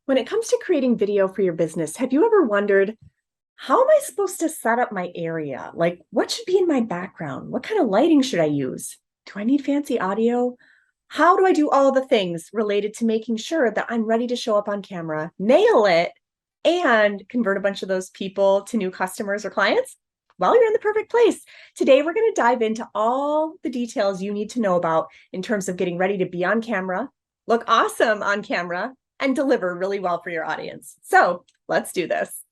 When it comes to creating video for your business, have you ever wondered, how am I supposed to set up my area? Like, what should be in my background? What kind of lighting should I use? Do I need fancy audio? How do I do all the things related to making sure that I'm ready to show up on camera, nail it, and convert a bunch of those people to new customers or clients? Well, you're in the perfect place. Today, we're going to dive into all the details you need to know about in terms of getting ready to be on camera, look awesome on camera, and deliver really well for your audience. So let's do this.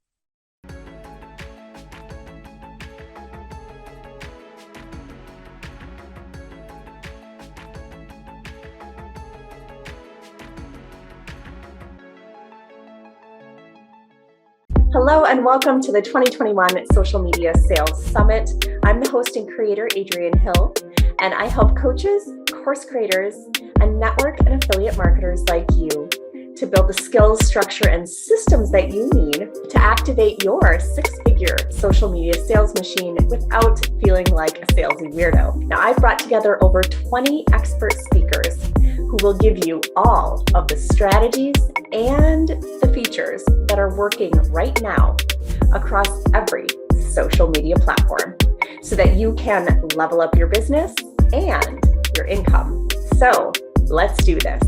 Hello and welcome to the 2021 Social Media Sales Summit. I'm the host and creator, Adrienne Hill, and I help coaches, course creators, and network and affiliate marketers like you to build the skills, structure, and systems that you need to activate your six-figure social media sales machine without feeling like a salesy weirdo. Now, I've brought together over 20 expert speakers who will give you all of the strategies and the features that are working right now across every social media platform so that you can level up your business and your income. So let's do this.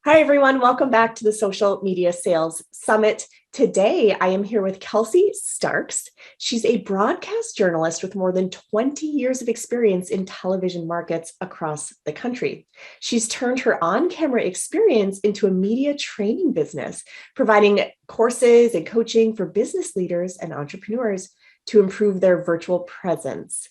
Hi, everyone. Welcome back to the Social Media Sales Summit. Today, I am here with Kelsey Starks. She's a broadcast journalist with more than 20 years of experience in television markets across the country. She's turned her on-camera experience into a media training business, providing courses and coaching for business leaders and entrepreneurs to improve their virtual presence.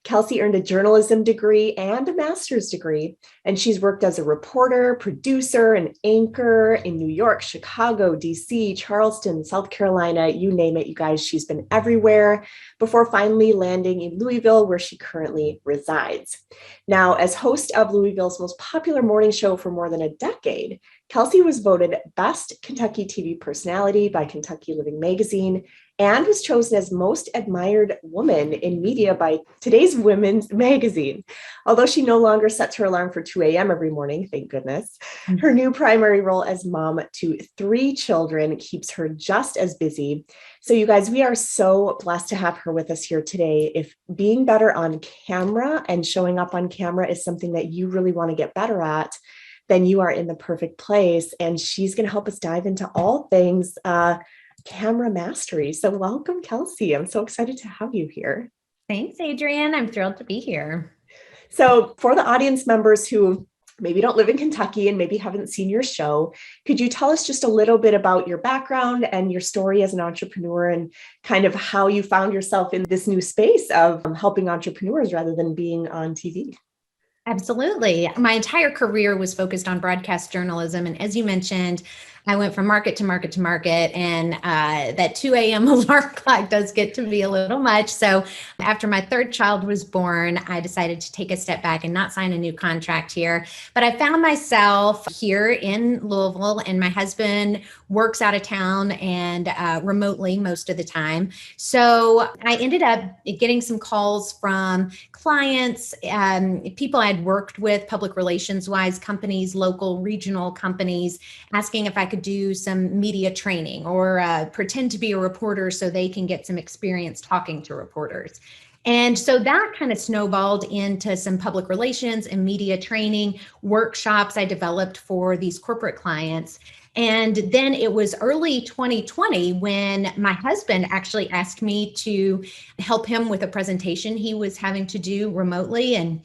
Kelsey earned a journalism degree and a master's degree, and she's worked as a reporter, producer, and anchor in New York, Chicago, DC, Charleston, South Carolina, you name it, you guys. She's been everywhere before finally landing in Louisville, where she currently resides. Now, as host of Louisville's most popular morning show for more than a decade, Kelsey was voted Best Kentucky TV Personality by Kentucky Living Magazine and was chosen as Most Admired Woman in Media by Today's Women's Magazine. Although she no longer sets her alarm for 2 a.m. every morning, thank goodness, her new primary role as mom to 3 children keeps her just as busy. So you guys, we are so blessed to have her with us here today. If being better on camera and showing up on camera is something that you really want to get better at, then you are in the perfect place. And she's going to help us dive into all things camera mastery. So welcome, Kelsey. I'm so excited to have you here. Thanks, Adrienne. I'm thrilled to be here. So for the audience members who maybe don't live in Kentucky and maybe haven't seen your show, could you tell us just a little bit about your background and your story as an entrepreneur and kind of how you found yourself in this new space of helping entrepreneurs rather than being on TV? Absolutely. My entire career was focused on broadcast journalism. And as you mentioned, I went from market to market to market, and that 2 a.m. alarm clock does get to be a little much. So after my third child was born, I decided to take a step back and not sign a new contract here. But I found myself here in Louisville, and my husband works out of town and remotely most of the time. So I ended up getting some calls from clients, people I'd worked with, public relations wise, companies, local, regional companies, asking if I could do some media training or pretend to be a reporter so they can get some experience talking to reporters. And so that kind of snowballed into some public relations and media training workshops I developed for these corporate clients. And then it was early 2020 when my husband actually asked me to help him with a presentation he was having to do remotely. And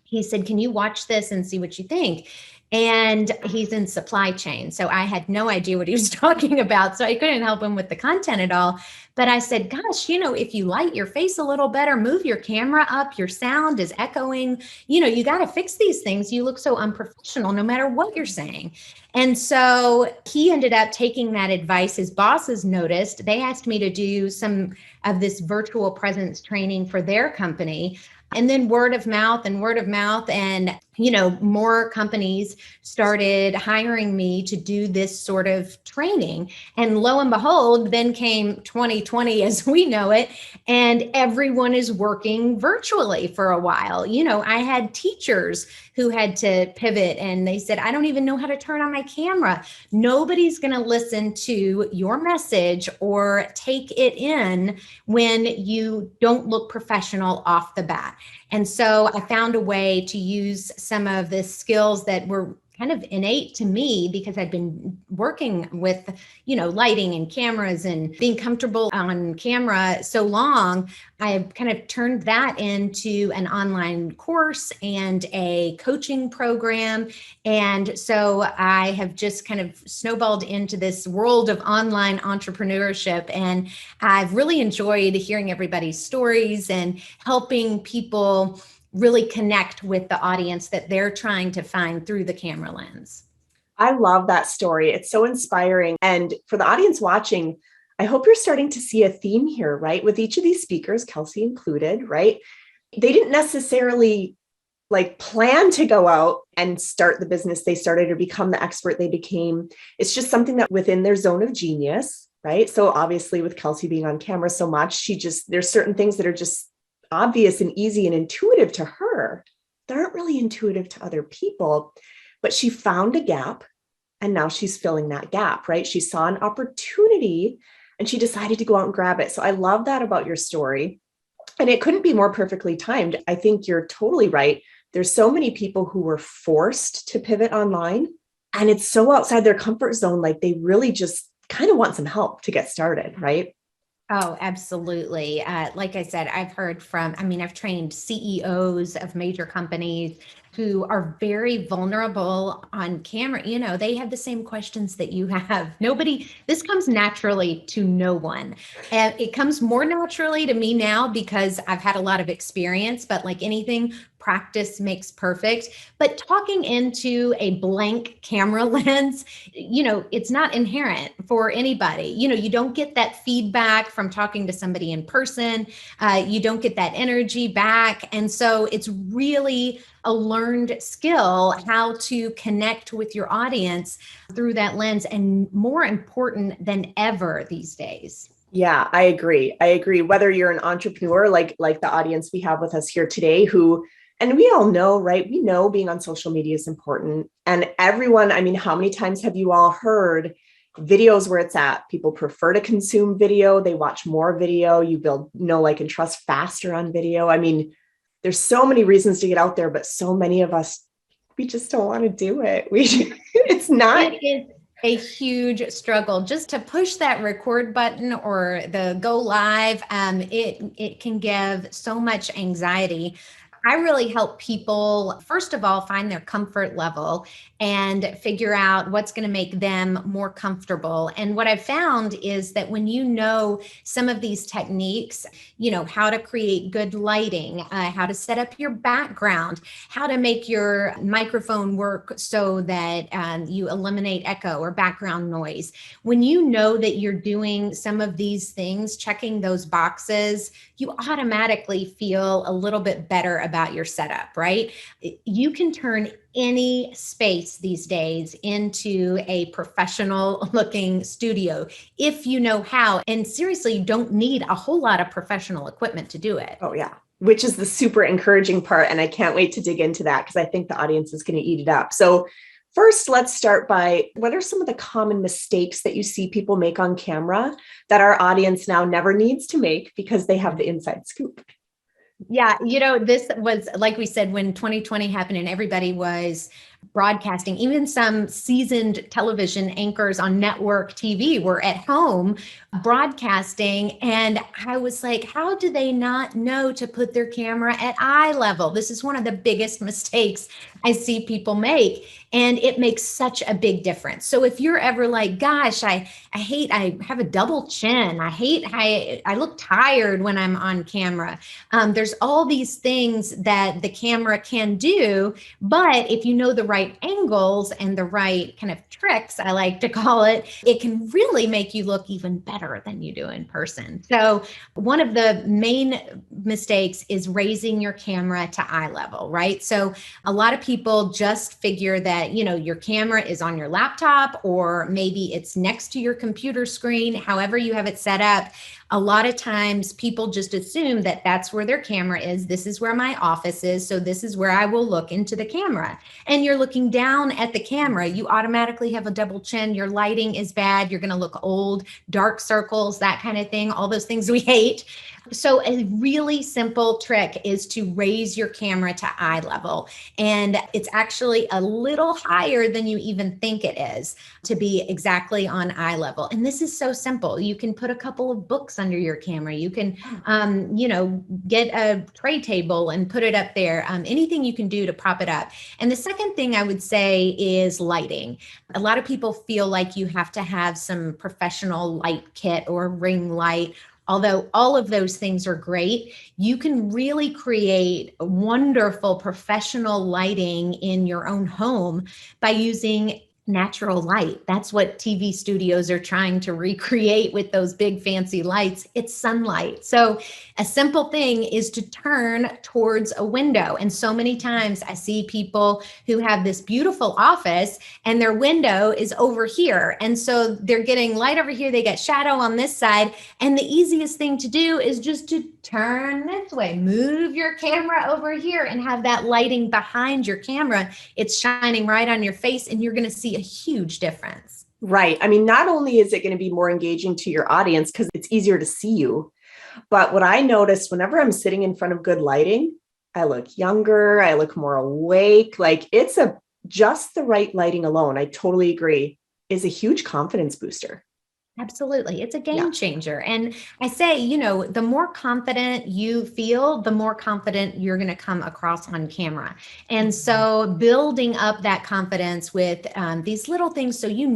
he said, "Can you watch this and see what you think?" And he's in supply chain. So I had no idea what he was talking about. So I couldn't help him with the content at all. But I said, gosh, if you light your face a little better, move your camera up, your sound is echoing, you got to fix these things. You look so unprofessional no matter what you're saying. And so he ended up taking that advice. His bosses noticed. They asked me to do some of this virtual presence training for their company. And then word of mouth. And more companies started hiring me to do this sort of training. And lo and behold, then came 2020 as we know it, and everyone is working virtually for a while. I had teachers who had to pivot and they said, I don't even know how to turn on my camera. Nobody's going to listen to your message or take it in when you don't look professional off the bat. And so I found a way to use some of the skills that were kind of innate to me because I'd been working with, lighting and cameras and being comfortable on camera so long. I kind of turned that into an online course and a coaching program. And so I have just kind of snowballed into this world of online entrepreneurship. And I've really enjoyed hearing everybody's stories and helping people really connect with the audience that they're trying to find through the camera lens. I love that story. It's so inspiring. And for the audience watching, I hope you're starting to see a theme here, right? With each of these speakers, Kelsey included, right? They didn't necessarily plan to go out and start the business they started or become the expert they became. It's just something that within their zone of genius, right? So obviously with Kelsey being on camera so much, there's certain things that are just obvious and easy and intuitive to her. They aren't really intuitive to other people, but she found a gap and now she's filling that gap, right? She saw an opportunity and she decided to go out and grab it. So I love that about your story. And it couldn't be more perfectly timed. I think you're totally right. There's so many people who were forced to pivot online and it's so outside their comfort zone. They really just kind of want some help to get started, right? Oh, absolutely. Like I said, I've trained CEOs of major companies who are very vulnerable on camera. They have the same questions that you have. This comes naturally to no one. And it comes more naturally to me now because I've had a lot of experience, but like anything, practice makes perfect. But talking into a blank camera lens, it's not inherent for anybody. You don't get that feedback from talking to somebody in person. You don't get that energy back. And so it's really a learned skill how to connect with your audience through that lens, and more important than ever these days. Yeah, I agree. Whether you're an entrepreneur, like the audience we have with us here today, and we all know, right? We know being on social media is important. And everyone, how many times have you all heard videos where it's at? People prefer to consume video. They watch more video. You build know, like, and trust faster on video. There's so many reasons to get out there, but so many of us, we just don't want to do it. It's not. It is a huge struggle just to push that record button or the go live. It can give so much anxiety. I really help people, first of all, find their comfort level and figure out what's going to make them more comfortable. And what I've found is that when you know some of these techniques, how to create good lighting, how to set up your background, how to make your microphone work so that you eliminate echo or background noise. When you know that you're doing some of these things, checking those boxes, you automatically feel a little bit better about your setup, right? You can turn any space these days into a professional looking studio if you know how. And seriously, you don't need a whole lot of professional equipment to do it. Oh, yeah. Which is the super encouraging part. And I can't wait to dig into that because I think the audience is going to eat it up. So first, let's start by what are some of the common mistakes that you see people make on camera that our audience now never needs to make because they have the inside scoop? Yeah, this was, like we said, when 2020 happened and everybody was broadcasting, even some seasoned television anchors on network TV were at home broadcasting. And I was like, how do they not know to put their camera at eye level? This is one of the biggest mistakes I see people make. And it makes such a big difference. So if you're ever like, gosh, I have a double chin. I look tired when I'm on camera. There's all these things that the camera can do, but if you know the right angles and the right kind of tricks, I like to call it, it can really make you look even better than you do in person. So one of the main mistakes is raising your camera to eye level, right? So a lot of people just figure that, your camera is on your laptop, or maybe it's next to your computer screen, however you have it set up. A lot of times people just assume that that's where their camera is. This is where my office is. So this is where I will look into the camera. And you're looking down at the camera. You automatically have a double chin. Your lighting is bad. You're going to look old, dark circles, that kind of thing, all those things we hate. So a really simple trick is to raise your camera to eye level. And it's actually a little higher than you even think it is to be exactly on eye level. And this is so simple. You can put a couple of books under your camera. You can, get a tray table and put it up there. Anything you can do to prop it up. And the second thing I would say is lighting. A lot of people feel like you have to have some professional light kit or ring light. Although all of those things are great, you can really create wonderful professional lighting in your own home by using natural light. That's what TV studios are trying to recreate with those big fancy lights. It's sunlight. So a simple thing is to turn towards a window. And so many times I see people who have this beautiful office and their window is over here. And so they're getting light over here. They get shadow on this side. And the easiest thing to do is just to turn this way, move your camera over here and have that lighting behind your camera. It's shining right on your face and you're going to see a huge difference. Right. I mean, not only is it going to be more engaging to your audience because it's easier to see you, but what I notice whenever I'm sitting in front of good lighting, I look younger, I look more awake. Like just the right lighting alone, I totally agree, is a huge confidence booster. Absolutely. It's a game changer. And I say, the more confident you feel, the more confident you're going to come across on camera. And so building up that confidence with these little things, so you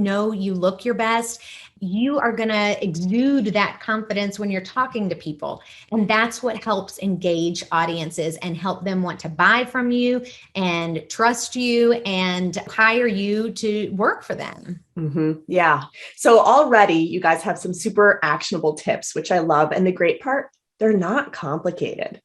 look your best, you are going to exude that confidence when you're talking to people. And that's what helps engage audiences and help them want to buy from you and trust you and hire you to work for them. Mm-hmm. Yeah. So already you guys have some super actionable tips, which I love. And the great part, they're not complicated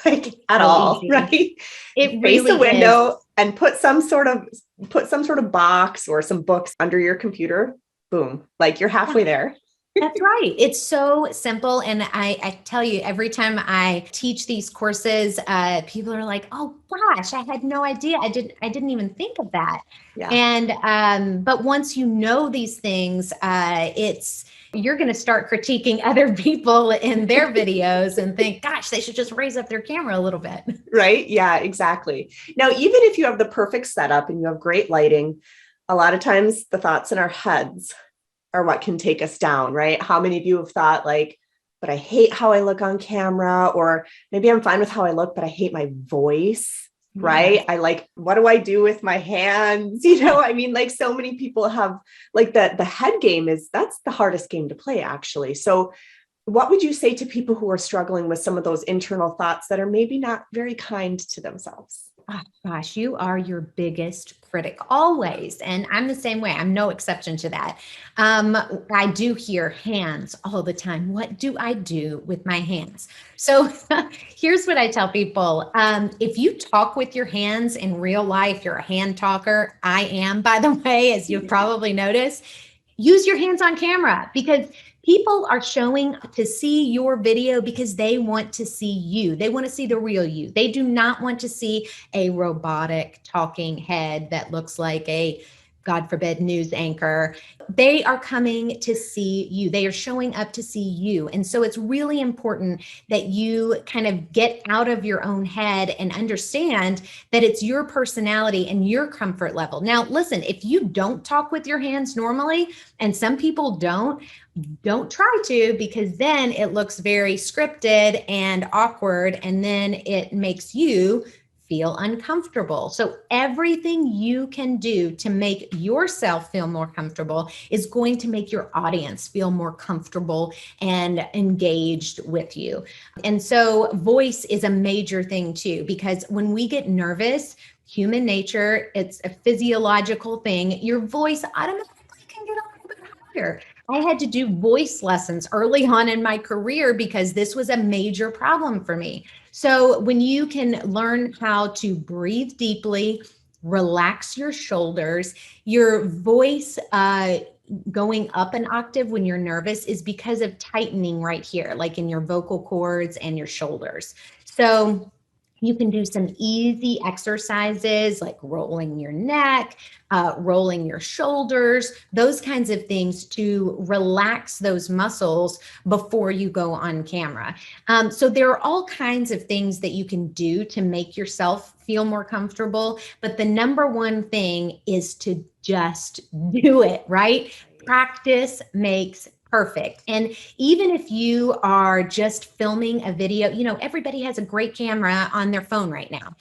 at all, easy. Right? It Face really the window is. and put some sort of box or some books under your computer. Boom. Like you're halfway there. That's right. It's so simple. And I tell you, every time I teach these courses, people are like, oh gosh, I had no idea. I didn't even think of that. Yeah. And, but once you know these things, you're going to start critiquing other people in their videos and think, gosh, they should just raise up their camera a little bit. Right. Yeah, exactly. Now, even if you have the perfect setup and you have great lighting, a lot of times the thoughts in our heads are what can take us down, right? How many of you have thought but I hate how I look on camera, or maybe I'm fine with how I look, but I hate my voice, right? I what do I do with my hands? I mean, so many people have the head game that's the hardest game to play actually. So what would you say to people who are struggling with some of those internal thoughts that are maybe not very kind to themselves? Oh, gosh, you are your biggest critic always. And I'm the same way. I'm no exception to that. I do hear hands all the time. What do I do with my hands? So here's what I tell people. If you talk with your hands in real life, you're a hand talker. I am, by the way, as you've probably noticed. Use your hands on camera because people are showing to see your video because they want to see you. They want to see the real you. They do not want to see a robotic talking head that looks like a, God forbid, news anchor. They are coming to see you. They are showing up to see you. And so it's really important that you kind of get out of your own head and understand that it's your personality and your comfort level. Now, listen, if you don't talk with your hands normally, and some people don't try to, because then it looks very scripted and awkward, and then it makes you feel uncomfortable. So everything you can do to make yourself feel more comfortable is going to make your audience feel more comfortable and engaged with you. And so voice is a major thing too, because when we get nervous, human nature, it's a physiological thing, your voice automatically can get a little bit higher. I had to do voice lessons early on in my career because this was a major problem for me. So when you can learn how to breathe deeply, relax your shoulders. Your voice going up an octave when you're nervous is because of tightening right here, like in your vocal cords and your shoulders. So you can do some easy exercises like rolling your neck, rolling your shoulders, those kinds of things to relax those muscles before you go on camera. So there are all kinds of things that you can do to make yourself feel more comfortable. But the number one thing is to just do it, right? Practice makes perfect. And even if you are just filming a video, everybody has a great camera on their phone right now.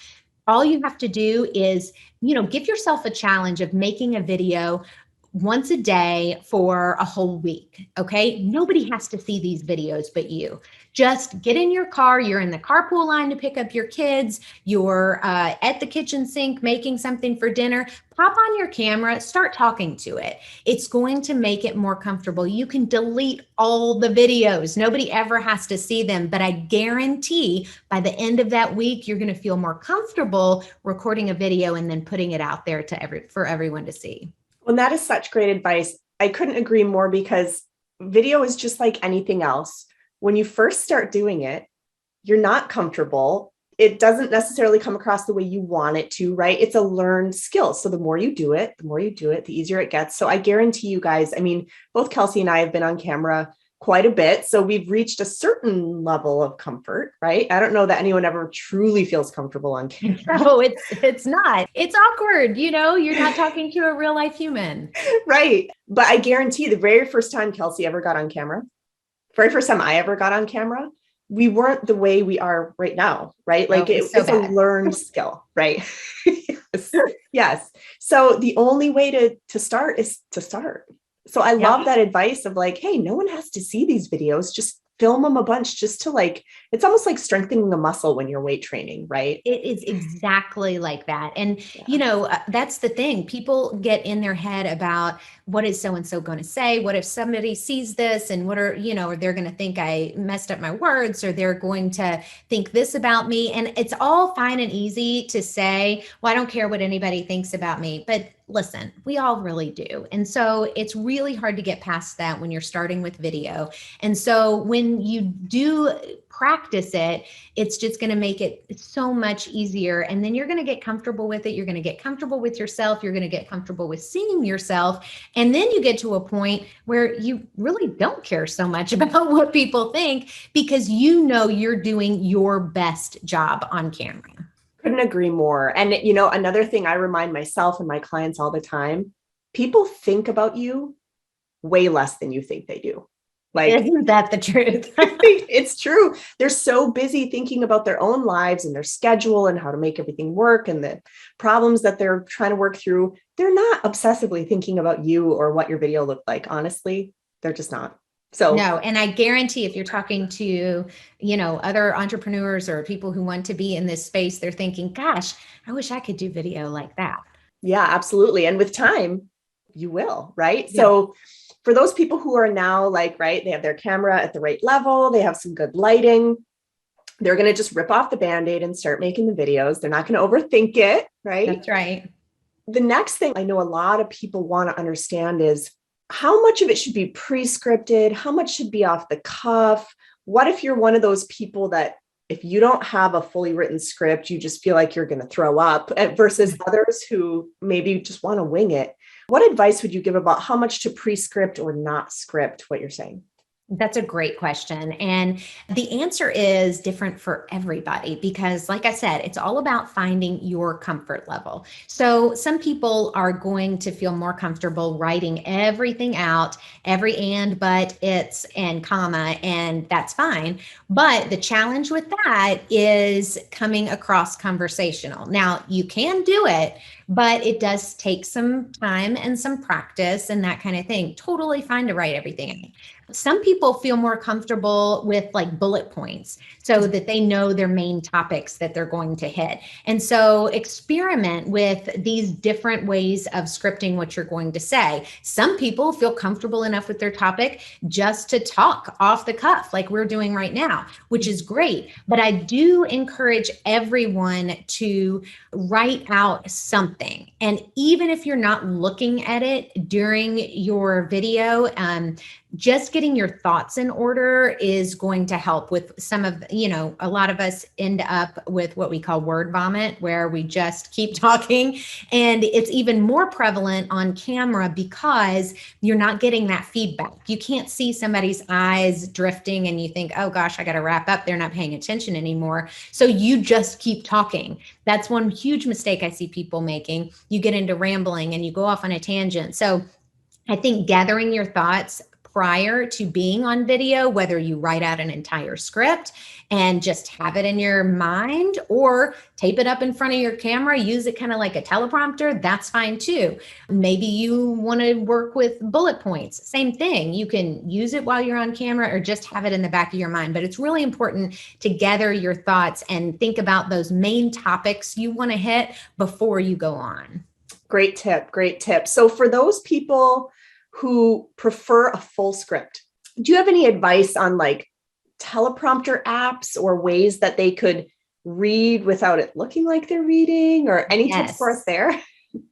All you have to do is, give yourself a challenge of making a video once a day for a whole week. Okay. Nobody has to see these videos but you. Just get in your car. You're in the carpool line to pick up your kids. You're at the kitchen sink making something for dinner. Pop on your camera, start talking to it. It's going to make it more comfortable. You can delete all the videos. Nobody ever has to see them, but I guarantee by the end of that week, you're going to feel more comfortable recording a video and then putting it out there for everyone to see. Well, that is such great advice. I couldn't agree more, because video is just like anything else. When you first start doing it, you're not comfortable. It doesn't necessarily come across the way you want it to, right? It's a learned skill. So the more you do it, the easier it gets. So I guarantee you guys, both Kelsey and I have been on camera quite a bit. So we've reached a certain level of comfort, right? I don't know that anyone ever truly feels comfortable on camera. No, it's not. It's awkward. You're not talking to a real life human. Right. But I guarantee the very first time Kelsey ever got on camera, very first time I ever got on camera, we weren't the way we are right now, right? Like it's a learned skill, right? Yes. So the only way to start is to start. So I love that advice of like, hey, no one has to see these videos. Just film them a bunch, just to it's almost like strengthening a muscle when you're weight training, right? It is exactly like that. And, that's the thing. People get in their head about what is so-and-so going to say? What if somebody sees this and what are, or they're going to think I messed up my words, or they're going to think this about me. And it's all fine and easy to say, well, I don't care what anybody thinks about me. But listen, we all really do. And so it's really hard to get past that when you're starting with video. And so when you do practice it, it's just going to make it so much easier. And then you're going to get comfortable with it. You're going to get comfortable with yourself. You're going to get comfortable with seeing yourself. And then you get to a point where you really don't care so much about what people think, because you're doing your best job on camera. Couldn't agree more. And, another thing I remind myself and my clients all the time, people think about you way less than you think they do. Like, isn't that the truth? It's true. They're so busy thinking about their own lives and their schedule and how to make everything work and the problems that they're trying to work through. They're not obsessively thinking about you or what your video looked like. Honestly, they're just not. So no, and I guarantee if you're talking to, other entrepreneurs or people who want to be in this space, they're thinking, gosh, I wish I could do video like that. Yeah, absolutely. And with time, you will, right? Yeah. So for those people who are now right, they have their camera at the right level, they have some good lighting, they're going to just rip off the Band-Aid and start making the videos. They're not going to overthink it, right? That's right. The next thing I know a lot of people want to understand is how much of it should be pre-scripted, how much should be off the cuff. What if you're one of those people that if you don't have a fully written script, you just feel like you're going to throw up, versus others who maybe just want to wing it? What advice would you give about how much to pre-script or not script what you're saying? That's a great question. And the answer is different for everybody because, like I said, it's all about finding your comfort level. So some people are going to feel more comfortable writing everything out, every and, but, it's, and comma, and that's fine. But the challenge with that is coming across conversational. Now, you can do it, but it does take some time and some practice and that kind of thing. Totally fine to write everything out. Some people feel more comfortable with like bullet points so that they know their main topics that they're going to hit. And so experiment with these different ways of scripting what you're going to say. Some people feel comfortable enough with their topic just to talk off the cuff like we're doing right now, which is great. But I do encourage everyone to write out something. something. And even if you're not looking at it during your video, just getting your thoughts in order is going to help with some of, a lot of us end up with what we call word vomit, where we just keep talking. And it's even more prevalent on camera because you're not getting that feedback. You can't see somebody's eyes drifting and you think, oh gosh, I got to wrap up. They're not paying attention anymore. So you just keep talking. That's one huge mistake I see people making. You get into rambling and you go off on a tangent. So I think gathering your thoughts prior to being on video, whether you write out an entire script and just have it in your mind or tape it up in front of your camera, use it kind of like a teleprompter, that's fine too. Maybe you want to work with bullet points, same thing. You can use it while you're on camera or just have it in the back of your mind. But it's really important to gather your thoughts and think about those main topics you want to hit before you go on. Great tip. Great tip. So for those people who prefer a full script, do you have any advice on like teleprompter apps or ways that they could read without it looking like they're reading, or any tips for us there?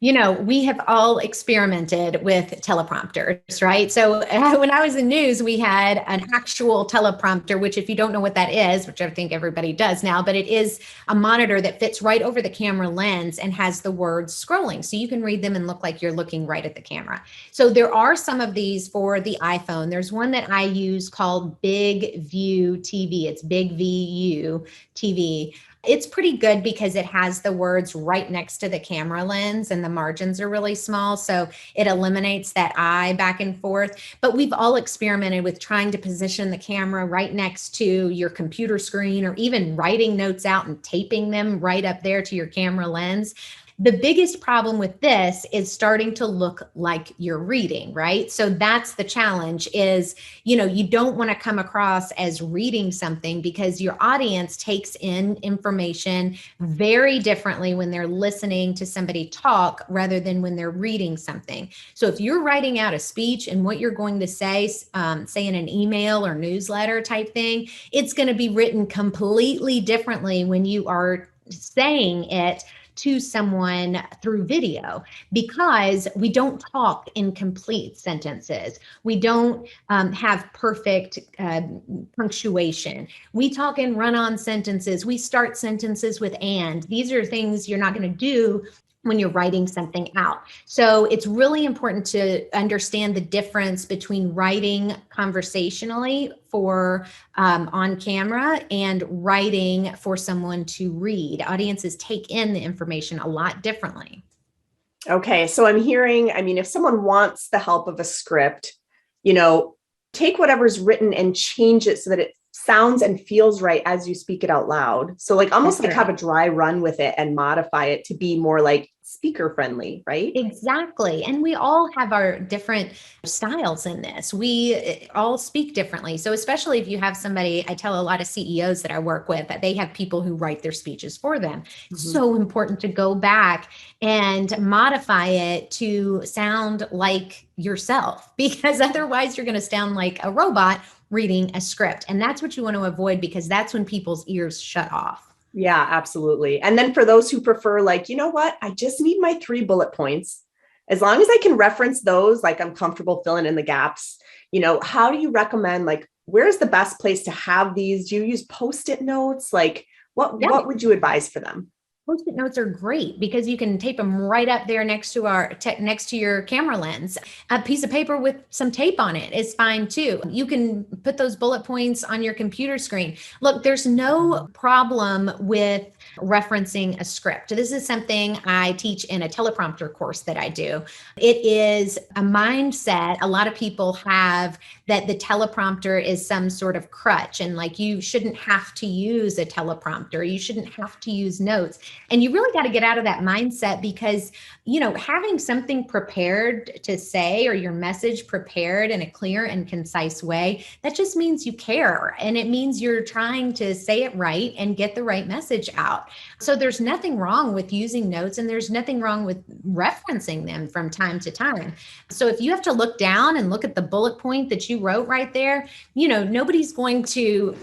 We have all experimented with teleprompters, right? So when I was in news, we had an actual teleprompter, which if you don't know what that is, which I think everybody does now, but it is a monitor that fits right over the camera lens and has the words scrolling. So you can read them and look like you're looking right at the camera. So there are some of these for the iPhone. There's one that I use called Big View TV. It's Big VU TV. It's pretty good because it has the words right next to the camera lens and the margins are really small. So it eliminates that eye back and forth. But we've all experimented with trying to position the camera right next to your computer screen, or even writing notes out and taping them right up there to your camera lens. The biggest problem with this is starting to look like you're reading, right? So that's the challenge is, you don't want to come across as reading something because your audience takes in information very differently when they're listening to somebody talk rather than when they're reading something. So if you're writing out a speech and what you're going to say in an email or newsletter type thing, it's going to be written completely differently when you are saying it to someone through video, because we don't talk in complete sentences. We don't have perfect punctuation. We talk in run-on sentences. We start sentences with and. These are things you're not going to do when you're writing something out. So it's really important to understand the difference between writing conversationally for on camera and writing for someone to read. Audiences take in the information a lot differently. Okay. So I'm hearing, if someone wants the help of a script, take whatever's written and change it so that it sounds and feels right as you speak it out loud. So like almost like have a dry run with it and modify it to be more like speaker friendly, right? Exactly. And we all have our different styles in this. We all speak differently. So especially if you have somebody, I tell a lot of CEOs that I work with that they have people who write their speeches for them. Mm-hmm. So important to go back and modify it to sound like yourself, because otherwise you're going to sound like a robot reading a script. And that's what you want to avoid, because that's when people's ears shut off. Yeah, absolutely. And then for those who prefer, like, I just need my 3 bullet points. As long as I can reference those, like I'm comfortable filling in the gaps, how do you recommend, like, where's the best place to have these? Do you use Post-it notes? Like what would you advise for them? Post-it notes are great because you can tape them right up there next to your camera lens. A piece of paper with some tape on it is fine too. You can put those bullet points on your computer screen. Look, there's no problem with referencing a script. This is something I teach in a teleprompter course that I do. It is a mindset a lot of people have that the teleprompter is some sort of crutch, and like you shouldn't have to use a teleprompter. You shouldn't have to use notes. And you really got to get out of that mindset, because, having something prepared to say, or your message prepared in a clear and concise way, that just means you care. And it means you're trying to say it right and get the right message out. So there's nothing wrong with using notes, and there's nothing wrong with referencing them from time to time. So if you have to look down and look at the bullet point that you wrote right there, nobody's going to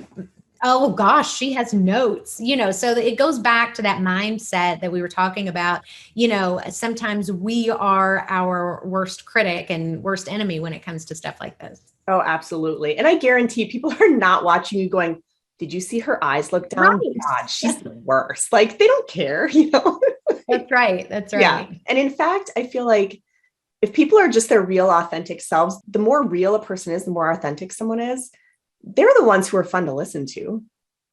Oh gosh, she has notes, so it goes back to that mindset that we were talking about. Sometimes we are our worst critic and worst enemy when it comes to stuff like this. Oh, absolutely. And I guarantee people are not watching you going, did you see her eyes look down? Right. God, she's the worst. Like they don't care. That's right. That's Yeah. right. And in fact, I feel like if people are just their real authentic selves, the more real a person is, the more authentic someone is, they're the ones who are fun to listen to.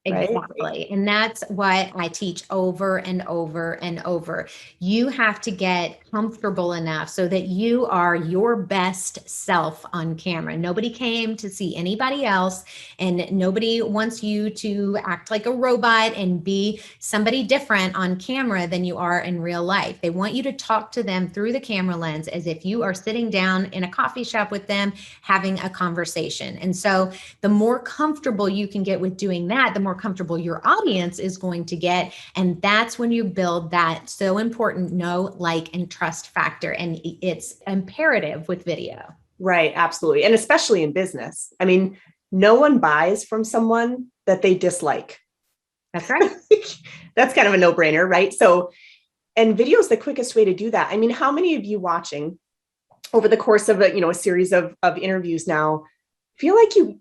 Right? Exactly. And that's what I teach over and over and over. You have to get comfortable enough so that you are your best self on camera. Nobody came to see anybody else, and nobody wants you to act like a robot and be somebody different on camera than you are in real life. They want you to talk to them through the camera lens as if you are sitting down in a coffee shop with them having a conversation. And so the more comfortable you can get with doing that, the more comfortable your audience is going to get. And that's when you build that so important know, like, and trust factor. And it's imperative with video. Right. Absolutely. And especially in business. I mean, no one buys from someone that they dislike. That's right. That's kind of a no-brainer, right? So, and video is the quickest way to do that. I mean, how many of you watching over the course of a series of interviews now feel like you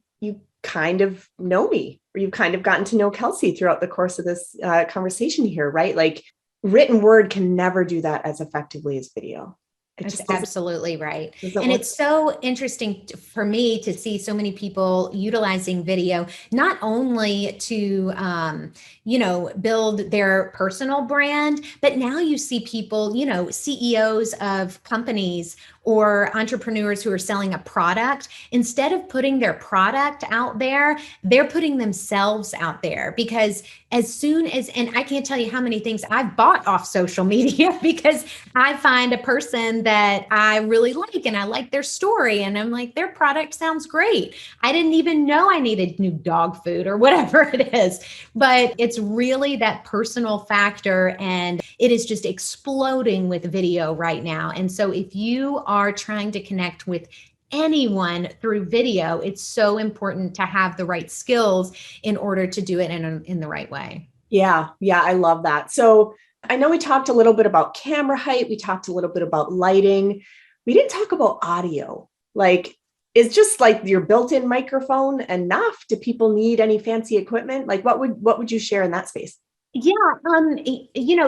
kind of know me, or you've kind of gotten to know Kelsey throughout the course of this conversation here, right? Like written word can never do that as effectively as video. That's absolutely right. And work. it's so interesting for me to see so many people utilizing video, not only to, build their personal brand, but now you see people, CEOs of companies or entrepreneurs who are selling a product. Instead of putting their product out there, they're putting themselves out there, because as soon as, and I can't tell you how many things I've bought off social media because I find a person that I really like and I like their story and I'm like, their product sounds great. I didn't even know I needed new dog food or whatever it is, but it's really that personal factor, and it is just exploding with video right now. And so if you are trying to connect with anyone through video, it's so important to have the right skills in order to do it in the right way. Yeah. I love that. So I know we talked a little bit about camera height. We talked a little bit about lighting. We didn't talk about audio. Like, is just like your built-in microphone enough? Do people need any fancy equipment? Like what would you share in that space? Yeah,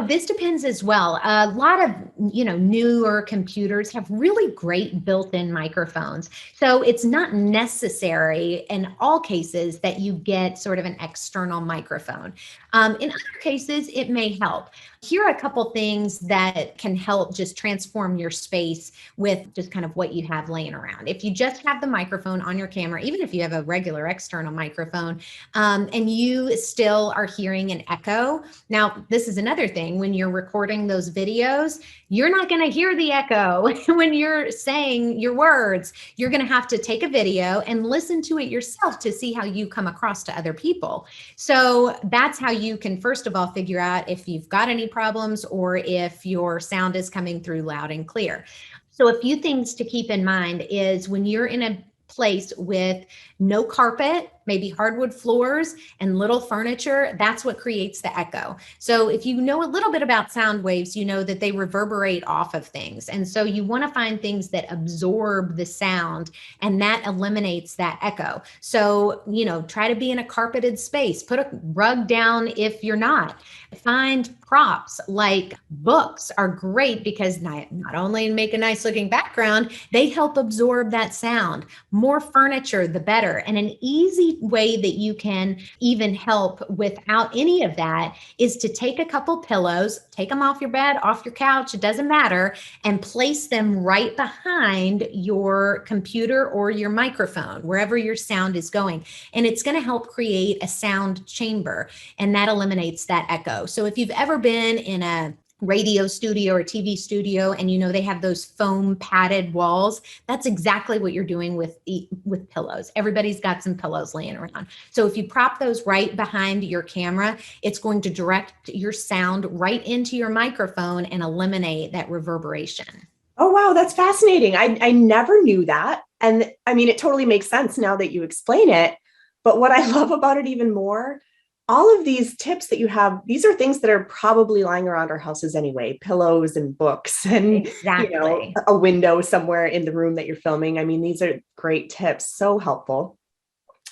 this depends as well. A lot of, newer computers have really great built-in microphones. So it's not necessary in all cases that you get sort of an external microphone. In other cases, it may help. Here are a couple things that can help just transform your space with just kind of what you have laying around. If you just have the microphone on your camera, even if you have a regular external microphone, and you still are hearing an echo. Now, this is another thing. When you're recording those videos, you're not going to hear the echo when you're saying your words. You're going to have to take a video and listen to it yourself to see how you come across to other people. So that's how you can, first of all, figure out if you've got any problems or if your sound is coming through loud and clear. So a few things to keep in mind is when you're in a place with no carpet, maybe hardwood floors and little furniture, that's what creates the echo. So if you know a little bit about sound waves, you know that they reverberate off of things. And so you want to find things that absorb the sound, and that eliminates that echo. So, try to be in a carpeted space, put a rug down if you're not. Find props like books are great because not only make a nice looking background, they help absorb that sound. More furniture, the better. And an easy way that you can even help without any of that is to take a couple pillows, take them off your bed, off your couch, it doesn't matter, and place them right behind your computer or your microphone, wherever your sound is going. And it's going to help create a sound chamber, and that eliminates that echo. So if you've ever been in a radio studio or TV studio and they have those foam padded walls, that's exactly what you're doing with pillows. Everybody's got some pillows laying around. So if you prop those right behind your camera, it's going to direct your sound right into your microphone and eliminate that reverberation. Oh, wow. That's fascinating. I never knew that. And I mean, it totally makes sense now that you explain it. But what I love about it even more, all of these tips that you have, these are things that are probably lying around our houses anyway, pillows and books and, Exactly. a window somewhere in the room that you're filming. I mean, these are great tips, so helpful.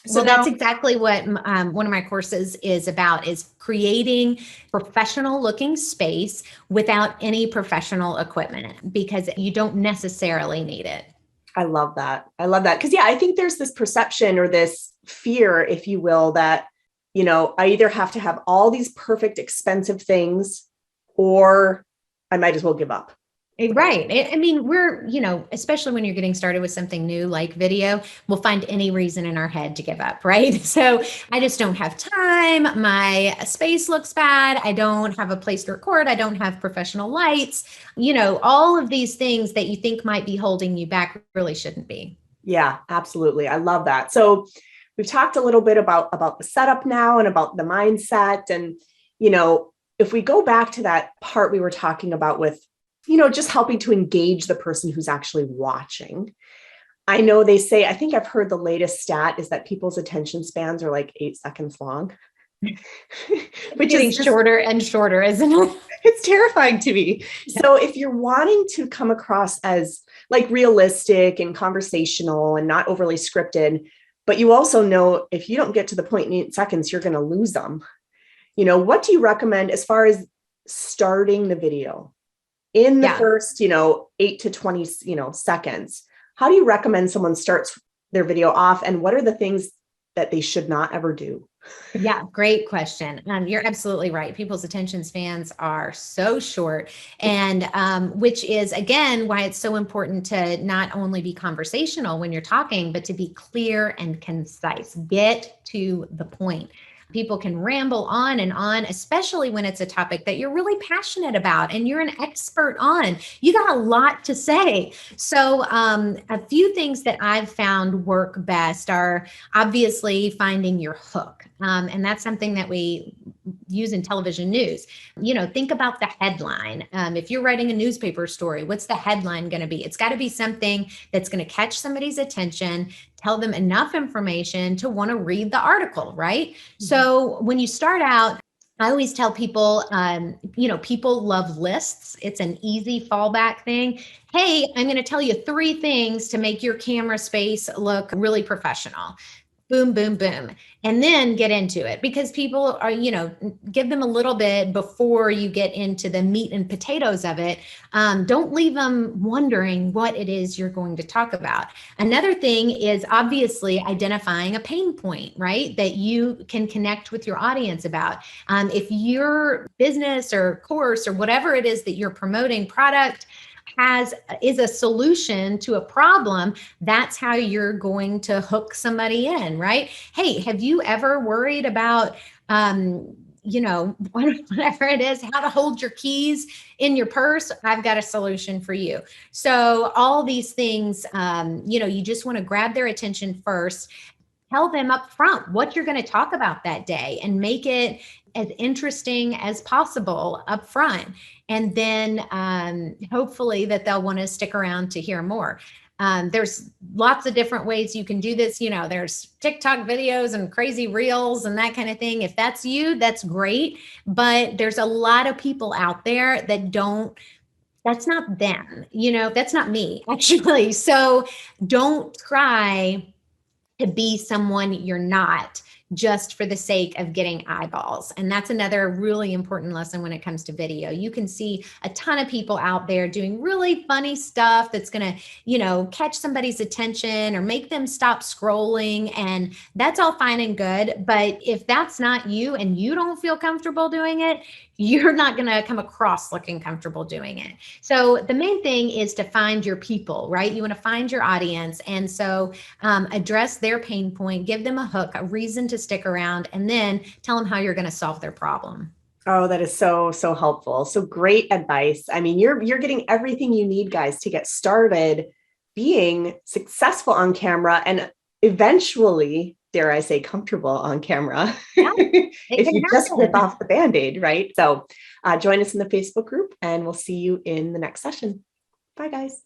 So Well, now, that's exactly what one of my courses is about, is creating professional looking space without any professional equipment, because you don't necessarily need it. I love that. I love that. Because, yeah, I think there's this perception or this fear, if you will, that, I either have to have all these perfect, expensive things or I might as well give up. Right. I mean, we're, especially when you're getting started with something new like video, we'll find any reason in our head to give up, right? So I just don't have time. My space looks bad. I don't have a place to record. I don't have professional lights. All of these things that you think might be holding you back really shouldn't be. Yeah, absolutely. I love that. So we've talked a little bit about the setup now and about the mindset. And, if we go back to that part we were talking about with, just helping to engage the person who's actually watching. I know they say, I think I've heard the latest stat is that people's attention spans are like 8 seconds long. Which is shorter and shorter, isn't it? It's terrifying to me. Yeah. So if you're wanting to come across as like realistic and conversational and not overly scripted, but you also know if you don't get to the point in 8 seconds, you're going to lose them. What do you recommend as far as starting the video in the first, 8 to 20, seconds? How do you recommend someone starts their video off, and what are the things that they should not ever do? Yeah, great question. You're absolutely right. People's attention spans are so short, and which is, again, why it's so important to not only be conversational when you're talking, but to be clear and concise. Get to the point. People can ramble on and on, especially when it's a topic that you're really passionate about and you're an expert on. You got a lot to say. So a few things that I've found work best are obviously finding your hook. And that's something that we use in television news. Think about the headline. If you're writing a newspaper story, what's the headline going to be? It's got to be something that's going to catch somebody's attention, tell them enough information to want to read the article, right? Mm-hmm. So when you start out, I always tell people, people love lists. It's an easy fallback thing. Hey, I'm going to tell you 3 things to make your camera space look really professional. Boom, boom, boom. And then get into it, because people are, give them a little bit before you get into the meat and potatoes of it. Don't leave them wondering what it is you're going to talk about. Another thing is obviously identifying a pain point, right? That you can connect with your audience about. If your business or course or whatever it is that you're promoting, product, is a solution to a problem, that's how you're going to hook somebody in, right? Hey, have you ever worried about, whatever it is, how to hold your keys in your purse? I've got a solution for you. So all these things, you just want to grab their attention first. Tell them up front what you're going to talk about that day and make it as interesting as possible up front. And then hopefully that they'll want to stick around to hear more. There's lots of different ways you can do this. There's TikTok videos and crazy reels and that kind of thing. If that's you, that's great. But there's a lot of people out there that that's not them. That's not me, actually. So don't try to be someone you're not, just for the sake of getting eyeballs. And that's another really important lesson when it comes to video. You can see a ton of people out there doing really funny stuff that's going to, catch somebody's attention or make them stop scrolling. And that's all fine and good. But if that's not you and you don't feel comfortable doing it, you're not going to come across looking comfortable doing it. So the main thing is to find your people, right? You want to find your audience. And so address their pain point, give them a hook, a reason to stick around, and then tell them how you're going to solve their problem. Oh, that is so helpful. So great advice. I mean, you're getting everything you need, guys, to get started being successful on camera and eventually, dare I say, comfortable on camera. Yeah, if you just rip off the Band-Aid, right? So join us in the Facebook group and we'll see you in the next session. Bye, guys.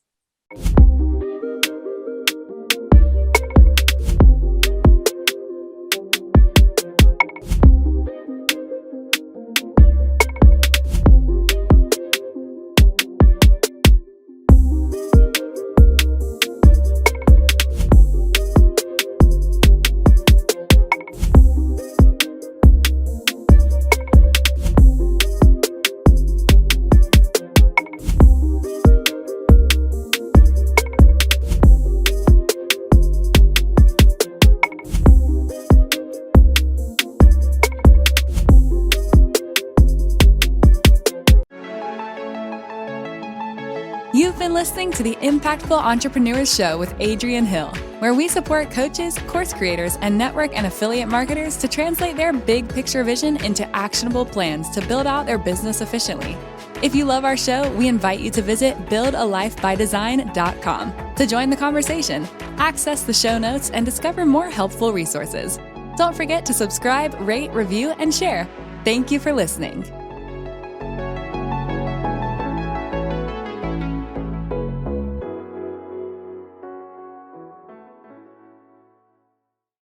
listening to the Impactful Entrepreneurs Show with Adrienne Hill, where we support coaches, course creators, and network and affiliate marketers to translate their big picture vision into actionable plans to build out their business efficiently. If you love our show, we invite you to visit buildalifebydesign.com to join the conversation, access the show notes, and discover more helpful resources. Don't forget to subscribe, rate, review, and share. Thank you for listening.